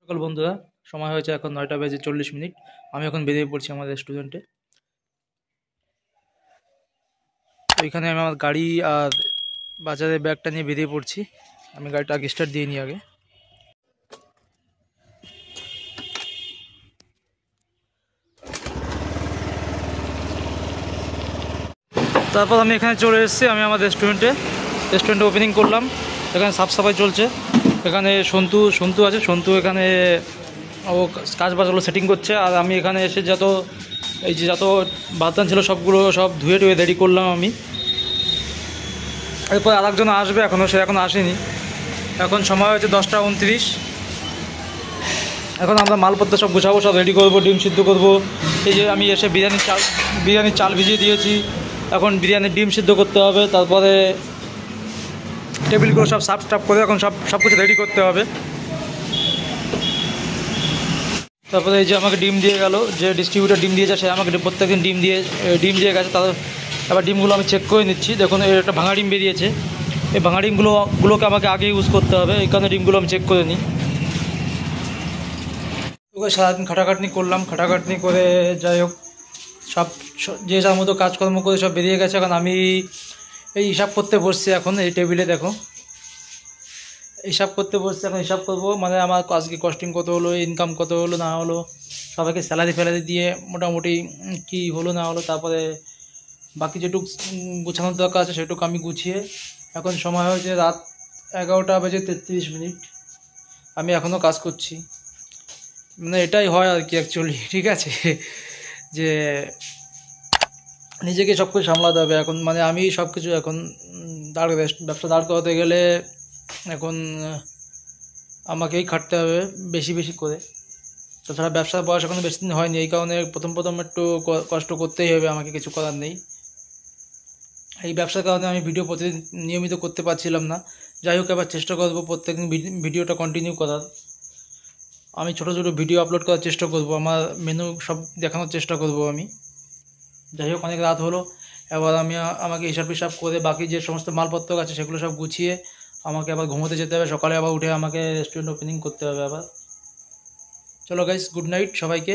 সকাল বন্ধুরা, সময় হয়েছে এখন 9টা বেজে 40 মিনিট। আমি এখন বেরিয়ে পড়ছি আমার রেস্টুরেন্টে। তো এখানে আমি আমার গাড়ি আর বাজারের ব্যাগটা নিয়ে বেরিয়ে পড়ছি। আমি গাড়িটা আগে স্টার্ট দিয়ে নিই আগে। তারপর আমি এখানে চলে এসেছি, আমি আমার রেস্টুরেন্টে ওপেনিং করলাম। এখানে সাফ সাফাই চলছে। এখানে সন্তু আছে, সন্তু এখানে ও কাজ বাজগুলো সেটিং করছে। আর আমি এখানে এসে যত বাতান ছিল সব ধুয়ে টুয়ে রেডি করলাম আমি। এরপর আরেকজন আসবে, সে এখনও আসেনি। এখন সময় হয়েছে 10টা 29। এখন আমরা মালপত্র সব গুছাবো, সব রেডি করবো, ডিম সিদ্ধ করবো। এই যে আমি এসে বিরিয়ানির চাল ভিজিয়ে দিয়েছি। এখন বিরিয়ানির ডিম সিদ্ধ করতে হবে, তারপরে টেবিলগুলো সব সাফ করে এখন সব কিছু রেডি করতে হবে। তারপরে এই যে আমাকে ডিম দিয়ে গেল, যে ডিস্ট্রিবিউটার ডিম দিয়েছে সে আমাকে প্রত্যেকদিন ডিম দিয়ে গেছে। এবার ডিমগুলো আমি চেক করে নিচ্ছি। দেখুন এর একটা ভাঙা ডিম বেরিয়েছে। এই ভাঙা ডিমগুলোকে আমাকে আগে ইউজ করতে হবে, এই কারণে ডিমগুলো আমি চেক করে নিই। ওকে সারাদিন খাটাখাটনি করলাম, খাটাখাটনি করে যাই হোক সব যে যার মতো কাজকর্ম করে সব বেরিয়ে গেছে। এখন আমি এই হিসাব করতে বসছি। এখন এই টেবিলে দেখো হিসাব করতে বসছি। এখন হিসাব করবো, মানে আমার আজকে কস্টিং কত হলো, ইনকাম কত হলো না হলো, সবাইকে স্যালারি দিয়ে মোটামুটি কি হলো না হলো। তারপরে বাকি যেটুকু গুছানোর দরকার আছে সেটুকু আমি গুছিয়ে, এখন সময় হয়েছে রাত 11টা বেজে 33 মিনিট। আমি এখনও কাজ করছি। মানে এটাই হয় আর কি অ্যাকচুয়ালি, ঠিক আছে, যে নিজেকে সব কিছু সামলাতে হবে এখন। মানে আমি সব কিছু এখন ব্যবসা দাঁড় করাতে গেলে এখন আমাকেই খাটতে হবে বেশি বেশি করে। তাছাড়া ব্যবসার বয়স এখনও বেশি দিন হয়নি, এই কারণে প্রথম একটু কষ্ট করতেই হবে, আমাকে কিছু করার নেই। এই ব্যবসার কারণে আমি ভিডিও প্রতিদিন নিয়মিত করতে পারছিলাম না। যাই হোক, এবার চেষ্টা করবো প্রত্যেকদিন ভিডিওটা কন্টিনিউ করার। আমি ছোটো ভিডিও আপলোড করার চেষ্টা করব, আমার মেনু সব দেখানোর চেষ্টা করব আমি। যাই হোক, অনেক রাত হলো। এবার আমাকে হিসাব করে বাকি যে সমস্ত মালপত্র আছে সেগুলো সব গুছিয়ে আমাকে আবার ঘুমোতে যেতে হবে। সকালে আবার উঠে আমাকে রেস্টুরেন্ট ওপেনিং করতে হবে আবার। চলো গাইস, গুড নাইট সবাইকে।